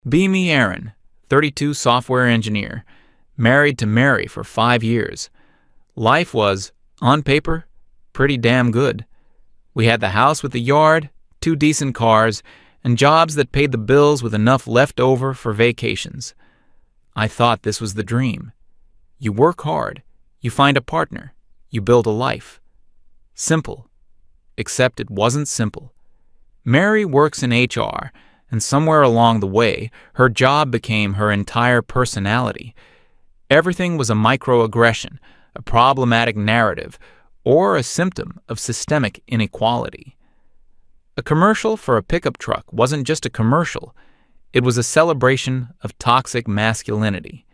Be me Aaron, 32 software engineer, married to Mary for 5 years. Life was, on paper, pretty damn good. We had the house with the yard, 2 decent cars, and jobs that paid the bills with enough left over for vacations. I thought this was the dream. You work hard, you find a partner, you build a life. Simple. Except it wasn't simple. Mary works in HR, and somewhere along the way, her job became her entire personality. Everything was a microaggression, a problematic narrative, or a symptom of systemic inequality. A commercial for a pickup truck wasn't just a commercial. It was a celebration of toxic masculinity.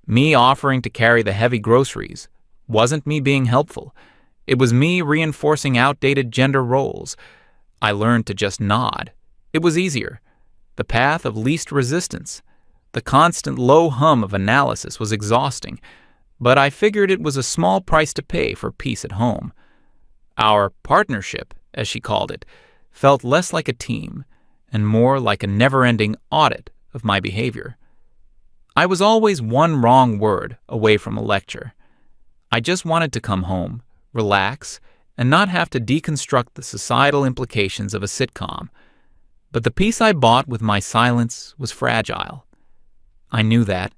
Me offering to carry the heavy groceries wasn't me being helpful. It was me reinforcing outdated gender roles. I learned to just nod. It was easier. The path of least resistance. The constant low hum of analysis was exhausting, but I figured it was a small price to pay for peace at home. Our partnership, as she called it, felt less like a team and more like a never-ending audit of my behavior. I was always one wrong word away from a lecture. I just wanted to come home, relax, and not have to deconstruct the societal implications of a sitcom. But the peace I bought with my silence was fragile. I knew that.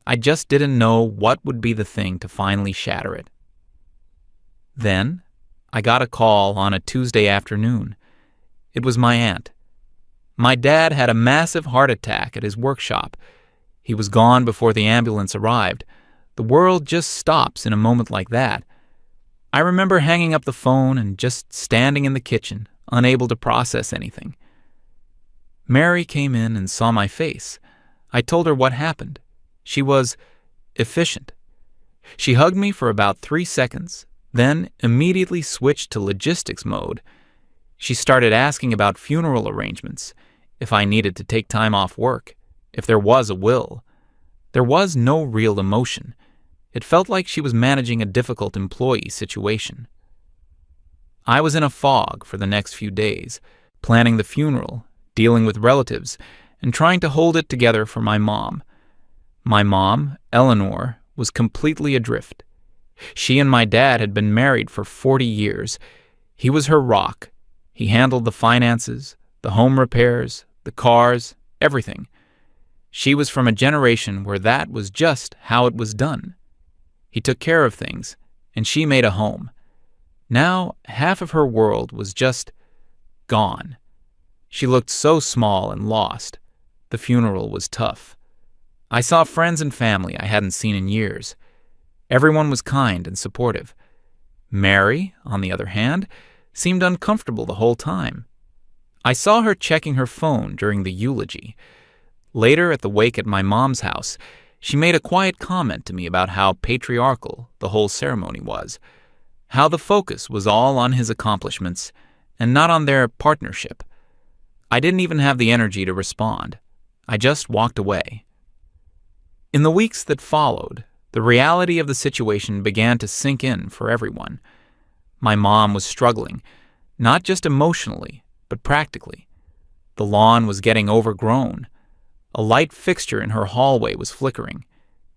I just didn't know what would be the thing to finally shatter it. Then, I got a call on a Tuesday afternoon. It was my aunt. My dad had a massive heart attack at his workshop. He was gone before the ambulance arrived. The world just stops in a moment like that. I remember hanging up the phone and just standing in the kitchen, unable to process anything. Mary came in and saw my face. I told her what happened. She was efficient. She hugged me for about 3 seconds, then immediately switched to logistics mode. She started asking about funeral arrangements, if I needed to take time off work, if there was a will. There was no real emotion. It felt like she was managing a difficult employee situation. I was in a fog for the next few days, planning the funeral, dealing with relatives, and trying to hold it together for my mom. My mom, Eleanor, was completely adrift. She and my dad had been married for 40 years. He was her rock. He handled the finances, the home repairs, the cars, everything. She was from a generation where that was just how it was done. He took care of things, and she made a home. Now, half of her world was just gone. She looked so small and lost. The funeral was tough. I saw friends and family I hadn't seen in years. Everyone was kind and supportive. Mary, on the other hand, seemed uncomfortable the whole time. I saw her checking her phone during the eulogy. Later, at the wake at my mom's house, she made a quiet comment to me about how patriarchal the whole ceremony was, how the focus was all on his accomplishments and not on their partnership. I didn't even have the energy to respond. I just walked away. In the weeks that followed, the reality of the situation began to sink in for everyone. My mom was struggling, not just emotionally, but practically. The lawn was getting overgrown. A light fixture in her hallway was flickering.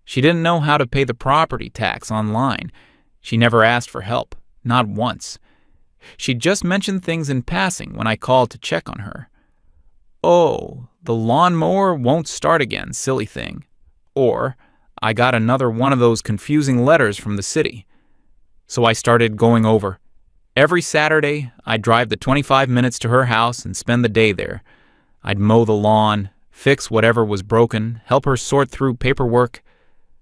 She didn't know how to pay the property tax online. She never asked for help, not once. She'd just mentioned things in passing when I called to check on her. "Oh, the lawnmower won't start again, silly thing." Or, "I got another one of those confusing letters from the city." So I started going over. Every Saturday, I'd drive the 25 minutes to her house and spend the day there. I'd mow the lawn, fix whatever was broken, help her sort through paperwork.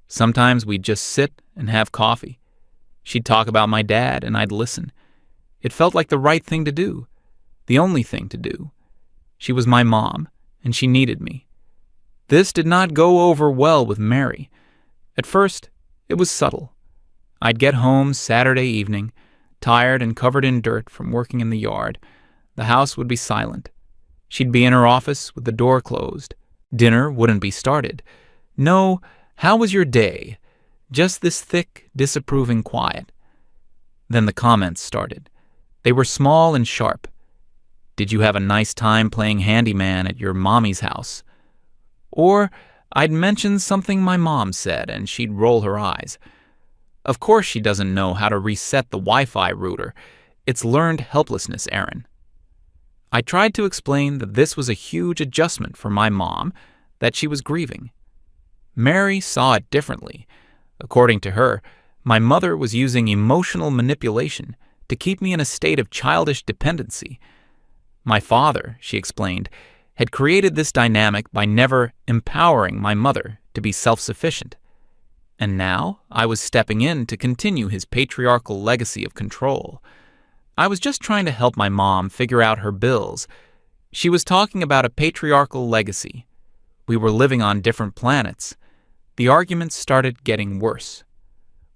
Sometimes we'd just sit and have coffee. She'd talk about my dad, and I'd listen. It felt like the right thing to do, the only thing to do. She was my mom, and she needed me. This did not go over well with Mary. At first, it was subtle. I'd get home Saturday evening, tired and covered in dirt from working in the yard. The house would be silent. She'd be in her office with the door closed. Dinner wouldn't be started. No, "How was your day?" Just this thick, disapproving quiet. Then the comments started. They were small and sharp. "Did you have a nice time playing handyman at your mommy's house?" Or I'd mention something my mom said and she'd roll her eyes. Of course she doesn't know how to reset the Wi-Fi router. It's learned helplessness, Aaron. I tried to explain that this was a huge adjustment for my mom, that she was grieving. Mary saw it differently. According to her, my mother was using emotional manipulation to keep me in a state of childish dependency. My father, she explained, had created this dynamic by never empowering my mother to be self-sufficient. And now I was stepping in to continue his patriarchal legacy of control. I was just trying to help my mom figure out her bills. She was talking about a patriarchal legacy. We were living on different planets. The arguments started getting worse.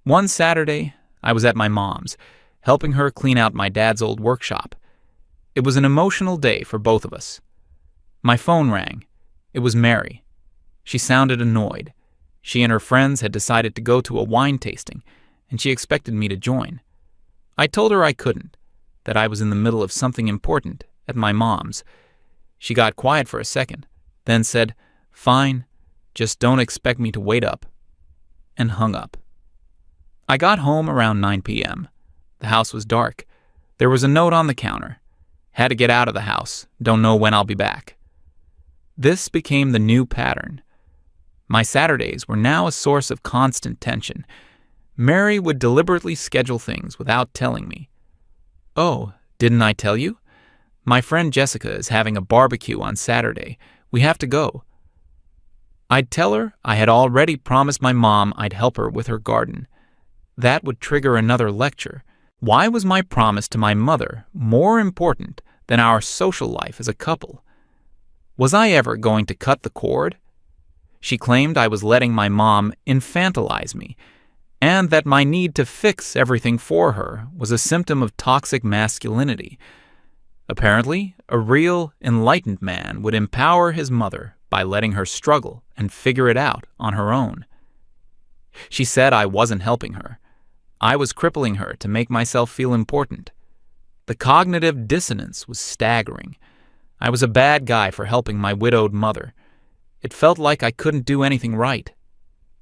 One Saturday, I was at my mom's, helping her clean out my dad's old workshop. It was an emotional day for both of us. My phone rang. It was Mary. She sounded annoyed. She and her friends had decided to go to a wine tasting, and she expected me to join. I told her I couldn't, that I was in the middle of something important at my mom's. She got quiet for a second, then said, "Fine, just don't expect me to wait up," and hung up. I got home around 9 p.m. The house was dark. There was a note on the counter. Had to get out of the house. Don't know when I'll be back. This became the new pattern. My Saturdays were now a source of constant tension. Mary would deliberately schedule things without telling me. "Oh, didn't I tell you? My friend Jessica is having a barbecue on Saturday. We have to go." I'd tell her I had already promised my mom I'd help her with her garden. That would trigger another lecture. Why was my promise to my mother more important than our social life as a couple? Was I ever going to cut the cord? She claimed I was letting my mom infantilize me, and that my need to fix everything for her was a symptom of toxic masculinity. Apparently, a real, enlightened man would empower his mother by letting her struggle and figure it out on her own. She said I wasn't helping her. I was crippling her to make myself feel important. The cognitive dissonance was staggering. I was a bad guy for helping my widowed mother. It felt like I couldn't do anything right.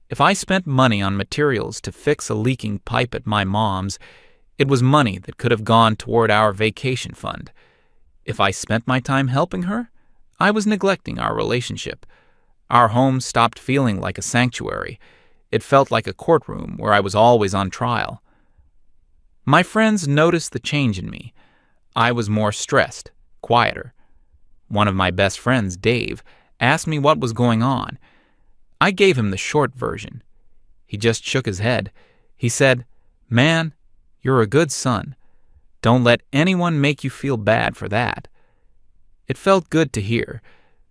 If I spent money on materials to fix a leaking pipe at my mom's, it was money that could have gone toward our vacation fund. If I spent my time helping her, I was neglecting our relationship. Our home stopped feeling like a sanctuary. It felt like a courtroom where I was always on trial. My friends noticed the change in me. I was more stressed, quieter. One of my best friends, Dave, asked me what was going on. I gave him the short version. He just shook his head. He said, "Man, you're a good son. Don't let anyone make you feel bad for that." It felt good to hear,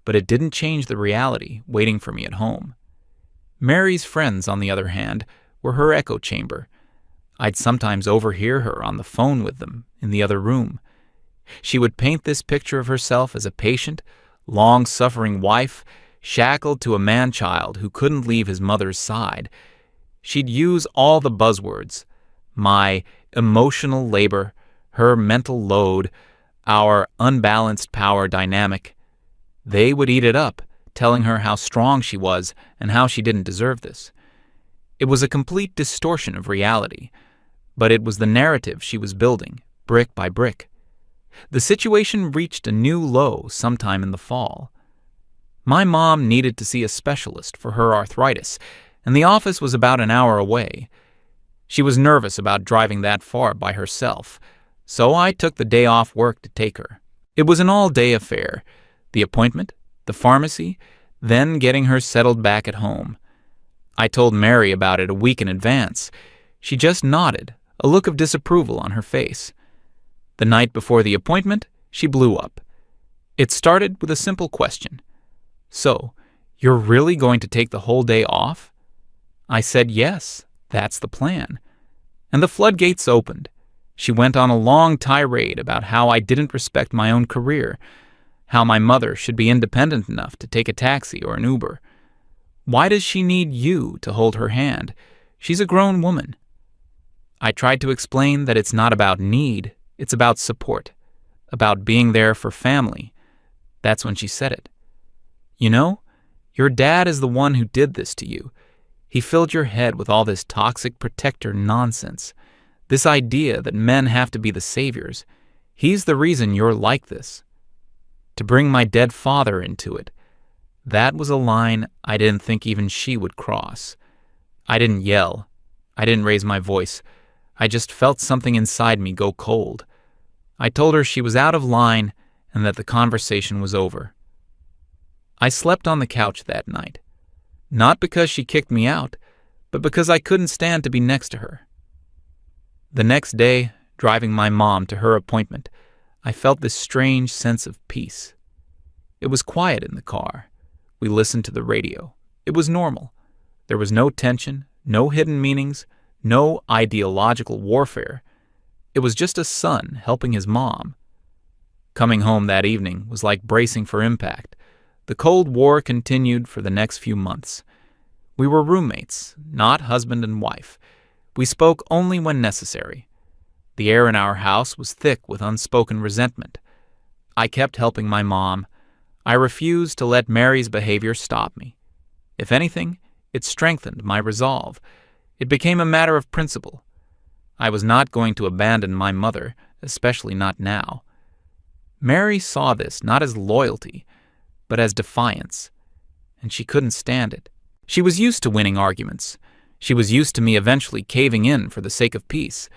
but it didn't change the reality waiting for me at home. Mary's friends, on the other hand, were her echo chamber. I'd sometimes overhear her on the phone with them in the other room. She would paint this picture of herself as a patient, long-suffering wife, shackled to a man-child who couldn't leave his mother's side. She'd use all the buzzwords: my emotional labor, her mental load, our unbalanced power dynamic. They would eat it up, telling her how strong she was and how she didn't deserve this. It was a complete distortion of reality, but it was the narrative she was building, brick by brick. The situation reached a new low sometime in the fall. My mom needed to see a specialist for her arthritis, and the office was about an hour away. She was nervous about driving that far by herself, so I took the day off work to take her. It was an all-day affair: the appointment, the pharmacy, then getting her settled back at home. I told Mary about it a week in advance. She just nodded, a look of disapproval on her face. The night before the appointment, she blew up. It started with a simple question. "So, you're really going to take the whole day off?" I said yes, that's the plan. And the floodgates opened. She went on a long tirade about how I didn't respect my own career, how my mother should be independent enough to take a taxi or an Uber. Why does she need you to hold her hand? She's a grown woman. I tried to explain that it's not about need, it's about support, about being there for family. That's when she said it. "You know, Your dad is the one who did this to you. He filled your head with all this toxic protector nonsense, this idea that men have to be the saviors. He's the reason you're like this. To bring my dead father into it, that was a line I didn't think even she would cross. I didn't yell. I didn't raise my voice. I just felt something inside me go cold. I told her she was out of line and that the conversation was over. I slept on the couch that night. Not because she kicked me out, but because I couldn't stand to be next to her. The next day, driving my mom to her appointment, I felt this strange sense of peace. It was quiet in the car. We listened to the radio. It was normal. There was no tension, no hidden meanings, no ideological warfare. It was just a son helping his mom. Coming home that evening was like bracing for impact. The Cold War continued for the next few months. We were roommates, not husband and wife. We spoke only when necessary. The air in our house was thick with unspoken resentment. I kept helping my mom. I refused to let Mary's behavior stop me. If anything, it strengthened my resolve. It became a matter of principle. I was not going to abandon my mother, especially not now. Mary saw this not as loyalty, but as defiance, and she couldn't stand it. She was used to winning arguments. She was used to me eventually caving in for the sake of peace.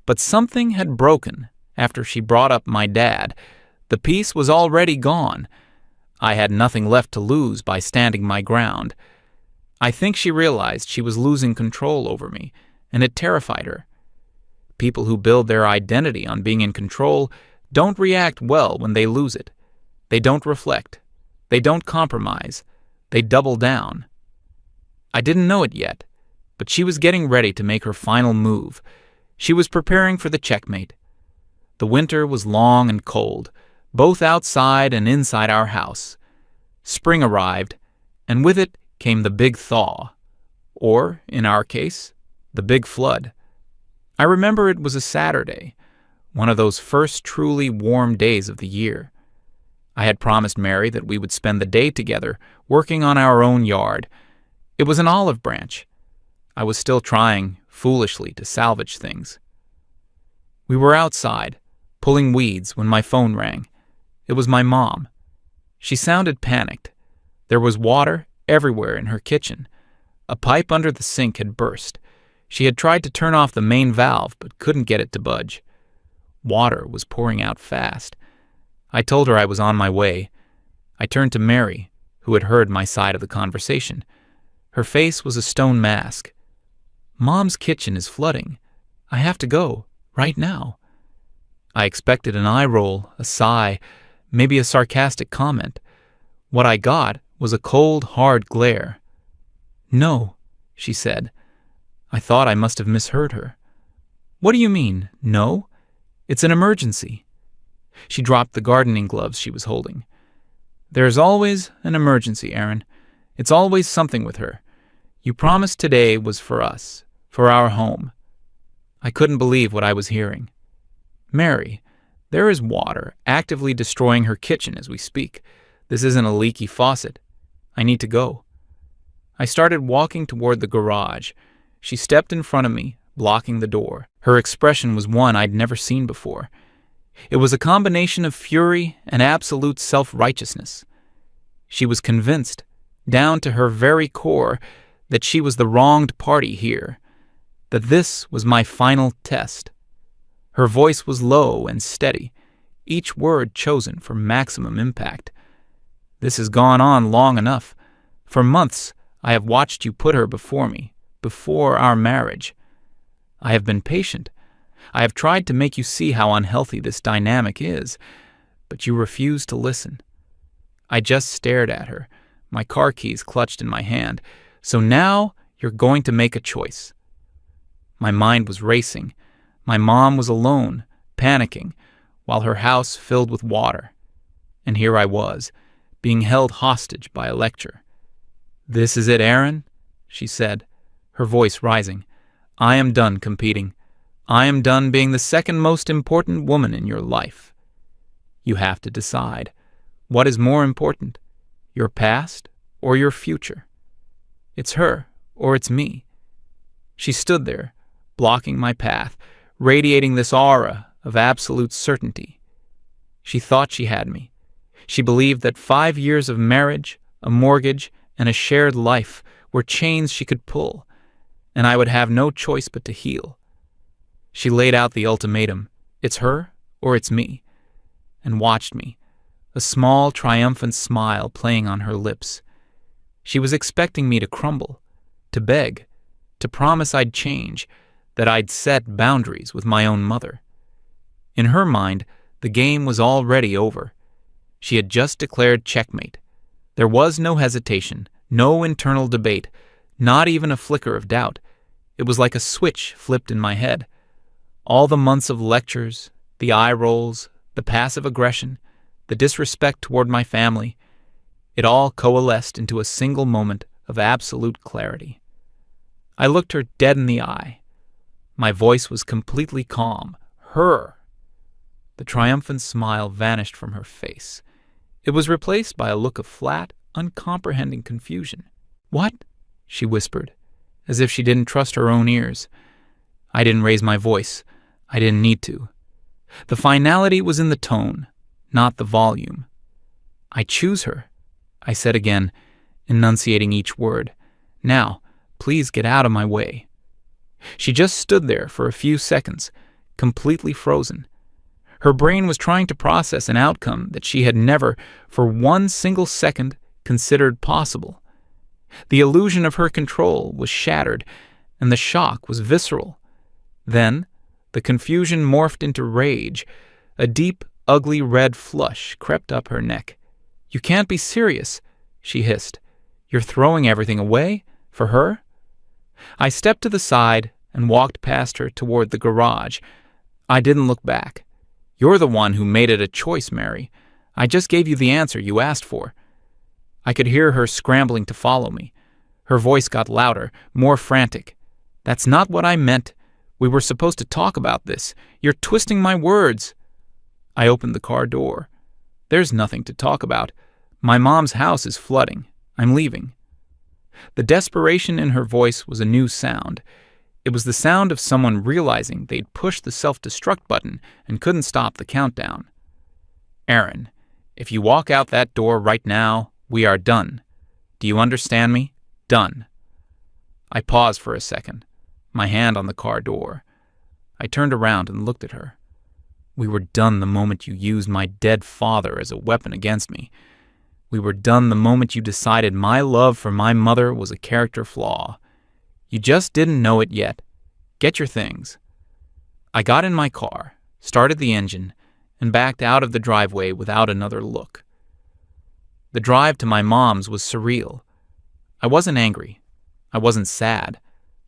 But something had broken after she brought up my dad. The peace was already gone. I had nothing left to lose by standing my ground. I think she realized she was losing control over me, and it terrified her. People who build their identity on being in control don't react well when they lose it. They don't reflect. They don't compromise. They double down. I didn't know it yet, but she was getting ready to make her final move. She was preparing for the checkmate. The winter was long and cold, both outside and inside our house. Spring arrived, and with it came the big thaw, or, in our case, the big flood. I remember it was a Saturday, one of those first truly warm days of the year. I had promised Mary that we would spend the day together, working on our own yard. It was an olive branch. I was still trying, foolishly, to salvage things. We were outside, pulling weeds, when my phone rang. It was my mom. She sounded panicked. There was water everywhere in her kitchen. A pipe under the sink had burst. She had tried to turn off the main valve, but couldn't get it to budge. Water was pouring out fast. I told her I was on my way. I turned to Mary, who had heard my side of the conversation. Her face was a stone mask. "Mom's kitchen is flooding. I have to go, right now." I expected an eye roll, a sigh, maybe a sarcastic comment. What I got was a cold, hard glare. "No," she said. I thought I must have misheard her. "What do you mean, no? It's an emergency." She dropped the gardening gloves she was holding. "There's always an emergency, Aaron. It's always something with her. You promised today was for us, for our home." I couldn't believe what I was hearing. "Mary, there is water actively destroying her kitchen as we speak. This isn't a leaky faucet. I need to go." I started walking toward the garage. She stepped in front of me, blocking the door. Her expression was one I'd never seen before. It was a combination of fury and absolute self-righteousness. She was convinced, down to her very core, that she was the wronged party here, that this was my final test. Her voice was low and steady, each word chosen for maximum impact. "This has gone on long enough. For months, I have watched you put her before me, before our marriage. I have been patient. I have tried to make you see how unhealthy this dynamic is, but you refuse to listen." I just stared at her, my car keys clutched in my hand. "So now you're going to make a choice." My mind was racing. My mom was alone, panicking, while her house filled with water. And here I was, being held hostage by a lecture. "This is it, Aaron," she said, her voice rising. "I am done competing. I am done being the second most important woman in your life. You have to decide. What is more important, your past or your future. It's her or it's me. She stood there, blocking my path, radiating this aura of absolute certainty. She thought she had me. She believed that 5 years of marriage, a mortgage, and a shared life were chains she could pull, and I would have no choice but to heal. She laid out the ultimatum, it's her or it's me, and watched me, a small, triumphant smile playing on her lips. She was expecting me to crumble, to beg, to promise I'd change, that I'd set boundaries with my own mother. In her mind, the game was already over. She had just declared checkmate. There was no hesitation, no internal debate, not even a flicker of doubt. It was like a switch flipped in my head. All the months of lectures, the eye rolls, the passive aggression, the disrespect toward my family, it all coalesced into a single moment of absolute clarity. I looked her dead in the eye. My voice was completely calm. Her. The triumphant smile vanished from her face. It was replaced by a look of flat, uncomprehending confusion. "What?" she whispered, as if she didn't trust her own ears. I didn't raise my voice. I didn't need to. The finality was in the tone, not the volume. "I choose her," I said again, enunciating each word. "Now, please get out of my way." She just stood there for a few seconds, completely frozen. Her brain was trying to process an outcome that she had never, for one single second, considered possible. The illusion of her control was shattered, and the shock was visceral. Then, the confusion morphed into rage. A deep, ugly red flush crept up her neck. "You can't be serious," she hissed. "You're throwing everything away? For her?" I stepped to the side and walked past her toward the garage. I didn't look back. "You're the one who made it a choice, Mary. I just gave you the answer you asked for." I could hear her scrambling to follow me. Her voice got louder, more frantic. "That's not what I meant. We were supposed to talk about this. You're twisting my words." I opened the car door. "There's nothing to talk about. My mom's house is flooding. I'm leaving." The desperation in her voice was a new sound. It was the sound of someone realizing they'd pushed the self-destruct button and couldn't stop the countdown. "Aaron, if you walk out that door right now, we are done. Do you understand me? Done." I paused for a second, my hand on the car door. I turned around and looked at her. "We were done the moment you used my dead father as a weapon against me. We were done the moment you decided my love for my mother was a character flaw. You just didn't know it yet. Get your things." I got in my car, started the engine, and backed out of the driveway without another look. The drive to my mom's was surreal. I wasn't angry. I wasn't sad.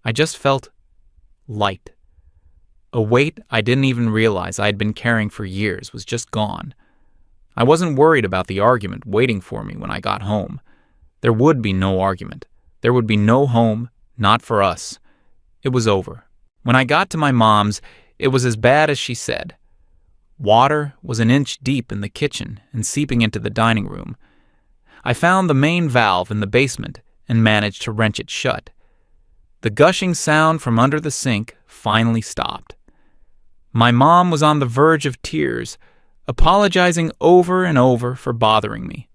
I just felt light. A weight I didn't even realize I had been carrying for years was just gone. I wasn't worried about the argument waiting for me when I got home. There would be no argument. There would be no home, not for us. It was over. When I got to my mom's, it was as bad as she said. Water was an inch deep in the kitchen and seeping into the dining room. I found the main valve in the basement and managed to wrench it shut. The gushing sound from under the sink finally stopped. My mom was on the verge of tears, apologizing over and over for bothering me.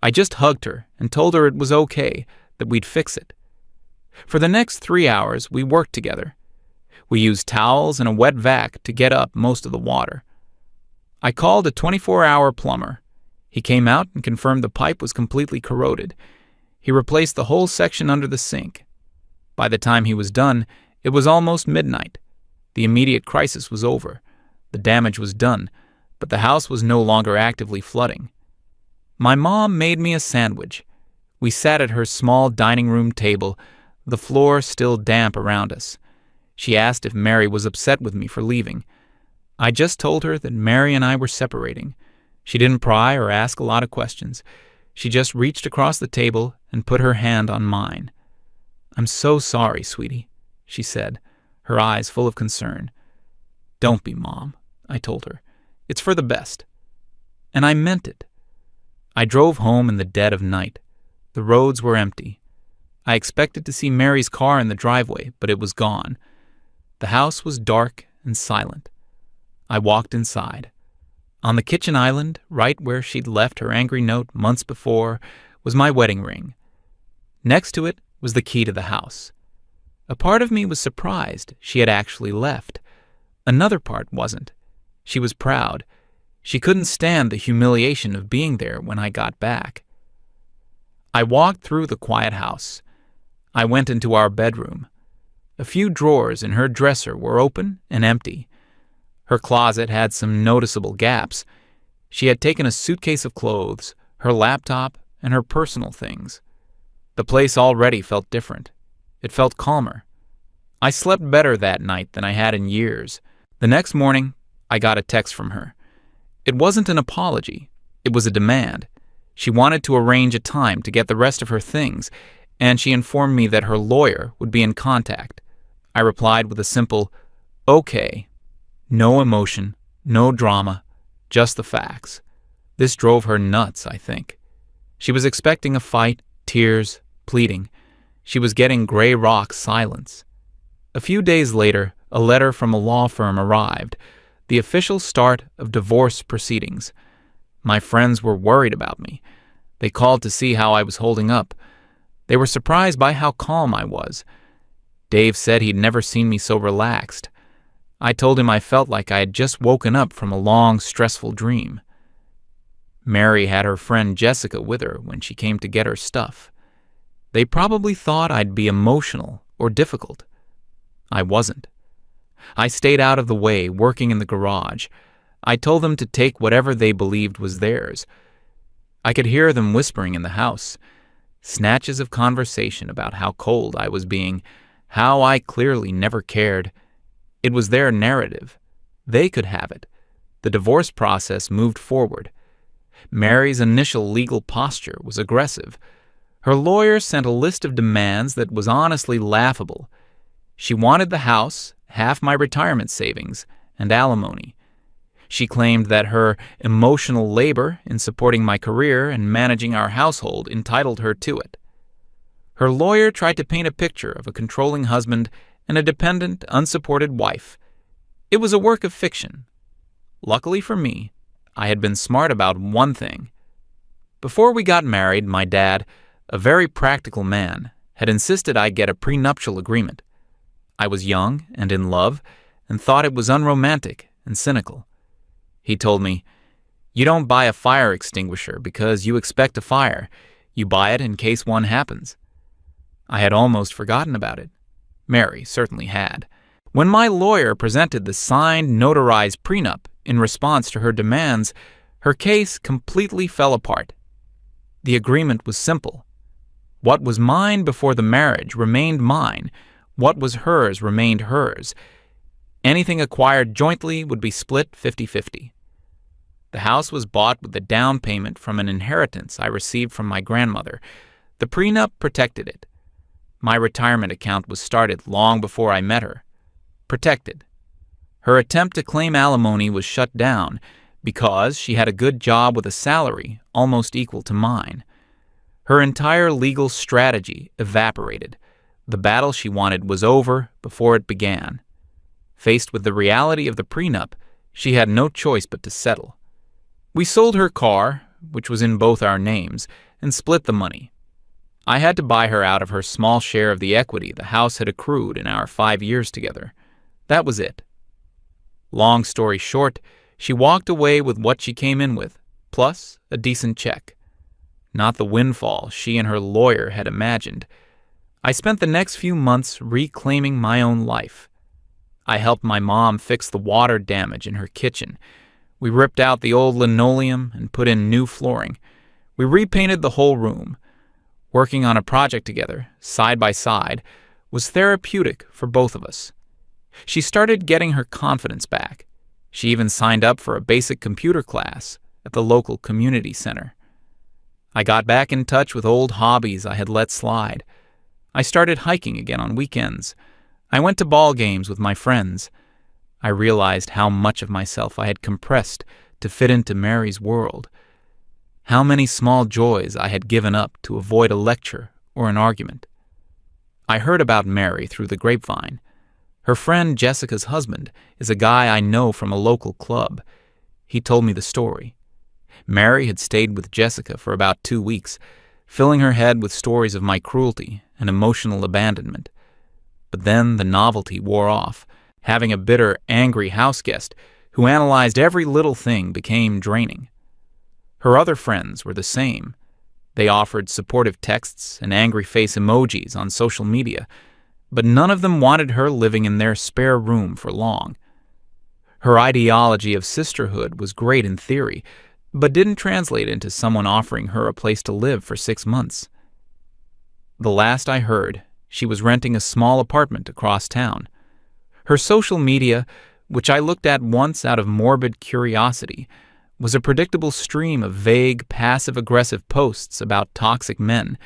I just hugged her and told her it was okay, that we'd fix it. For the next 3 hours, we worked together. We used towels and a wet vac to get up most of the water. I called a 24-hour plumber. He came out and confirmed the pipe was completely corroded. He replaced the whole section under the sink. By the time he was done, it was almost midnight. The immediate crisis was over. The damage was done, but the house was no longer actively flooding. My mom made me a sandwich. We sat at her small dining room table, the floor still damp around us. She asked if Mary was upset with me for leaving. I just told her that Mary and I were separating. She didn't pry or ask a lot of questions. She just reached across the table and put her hand on mine. "I'm so sorry, sweetie," she said, her eyes full of concern. "Don't be, Mom," I told her. "It's for the best." And I meant it. I drove home in the dead of night. The roads were empty. I expected to see Mary's car in the driveway, but it was gone. The house was dark and silent. I walked inside. On the kitchen island, right where she'd left her angry note months before, was my wedding ring. Next to it was the key to the house. A part of me was surprised she had actually left. Another part wasn't. She was proud. She couldn't stand the humiliation of being there when I got back. I walked through the quiet house. I went into our bedroom. A few drawers in her dresser were open and empty. Her closet had some noticeable gaps. She had taken a suitcase of clothes, her laptop, and her personal things. The place already felt different. It felt calmer. I slept better that night than I had in years. The next morning, I got a text from her. It wasn't an apology. It was a demand. She wanted to arrange a time to get the rest of her things, and she informed me that her lawyer would be in contact. I replied with a simple, "Okay." No emotion, no drama, just the facts. This drove her nuts, I think. She was expecting a fight, tears, pleading. She was getting gray rock silence. A few days later, a letter from a law firm arrived, the official start of divorce proceedings. My friends were worried about me. They called to see how I was holding up. They were surprised by how calm I was. Dave said he'd never seen me so relaxed. I told him I felt like I had just woken up from a long, stressful dream. Mary had her friend Jessica with her when she came to get her stuff. They probably thought I'd be emotional or difficult. I wasn't. I stayed out of the way, working in the garage. I told them to take whatever they believed was theirs. I could hear them whispering in the house, snatches of conversation about how cold I was being, how I clearly never cared. It was their narrative. They could have it. The divorce process moved forward. Mary's initial legal posture was aggressive. Her lawyer sent a list of demands that was honestly laughable. She wanted the house, half my retirement savings, and alimony. She claimed that her emotional labor in supporting my career and managing our household entitled her to it. Her lawyer tried to paint a picture of a controlling husband and a dependent, unsupported wife. It was a work of fiction. Luckily for me, I had been smart about one thing. Before we got married, my dad, a very practical man, had insisted I get a prenuptial agreement. I was young and in love and thought it was unromantic and cynical. He told me, "You don't buy a fire extinguisher because you expect a fire. You buy it in case one happens." I had almost forgotten about it. Mary certainly had. When my lawyer presented the signed, notarized prenup in response to her demands, her case completely fell apart. The agreement was simple. What was mine before the marriage remained mine. What was hers remained hers. Anything acquired jointly would be split 50-50. The house was bought with the down payment from an inheritance I received from my grandmother. The prenup protected it. My retirement account was started long before I met her. Protected. Her attempt to claim alimony was shut down because she had a good job with a salary almost equal to mine. Her entire legal strategy evaporated. The battle she wanted was over before it began. Faced with the reality of the prenup, she had no choice but to settle. We sold her car, which was in both our names, and split the money. I had to buy her out of her small share of the equity the house had accrued in our 5 years together. That was it. Long story short, she walked away with what she came in with, plus a decent check. Not the windfall she and her lawyer had imagined. I spent the next few months reclaiming my own life. I helped my mom fix the water damage in her kitchen. We ripped out the old linoleum and put in new flooring. We repainted the whole room. Working on a project together, side by side, was therapeutic for both of us. She started getting her confidence back. She even signed up for a basic computer class at the local community center. I got back in touch with old hobbies I had let slide. I started hiking again on weekends. I went to ball games with my friends. I realized how much of myself I had compressed to fit into Mary's world. How many small joys I had given up to avoid a lecture or an argument. I heard about Mary through the grapevine. Her friend Jessica's husband is a guy I know from a local club. He told me the story. Mary had stayed with Jessica for about 2 weeks, filling her head with stories of my cruelty and emotional abandonment. But then the novelty wore off. Having a bitter, angry houseguest who analyzed every little thing became draining. Her other friends were the same. They offered supportive texts and angry face emojis on social media, but none of them wanted her living in their spare room for long. Her ideology of sisterhood was great in theory, but didn't translate into someone offering her a place to live for 6 months. The last I heard, she was renting a small apartment across town. Her social media, which I looked at once out of morbid curiosity, was a predictable stream of vague, passive-aggressive posts about toxic men,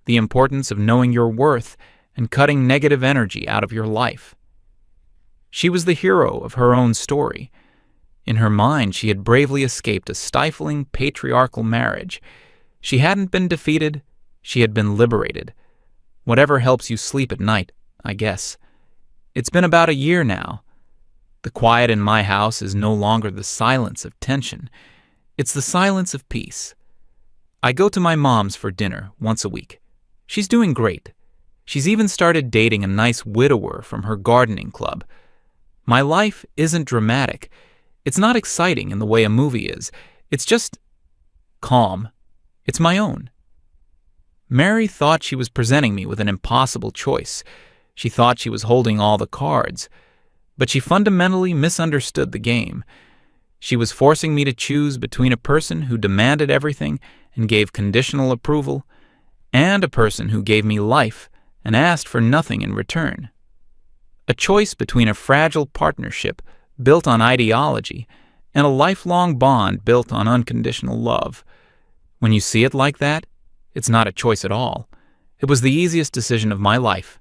the importance of knowing your worth, and cutting negative energy out of your life. She was the hero of her own story. In her mind, she had bravely escaped a stifling patriarchal marriage. She hadn't been defeated, she had been liberated. Whatever helps you sleep at night, I guess. It's been about a year now. The quiet in my house is no longer the silence of tension. It's the silence of peace. I go to my mom's for dinner once a week. She's doing great. She's even started dating a nice widower from her gardening club. My life isn't dramatic. It's not exciting in the way a movie is. It's just calm. It's my own. Mary thought she was presenting me with an impossible choice. She thought she was holding all the cards. But she fundamentally misunderstood the game. She was forcing me to choose between a person who demanded everything and gave conditional approval, and a person who gave me life and asked for nothing in return. A choice between a fragile partnership built on ideology and a lifelong bond built on unconditional love. When you see it like that, it's not a choice at all. It was the easiest decision of my life.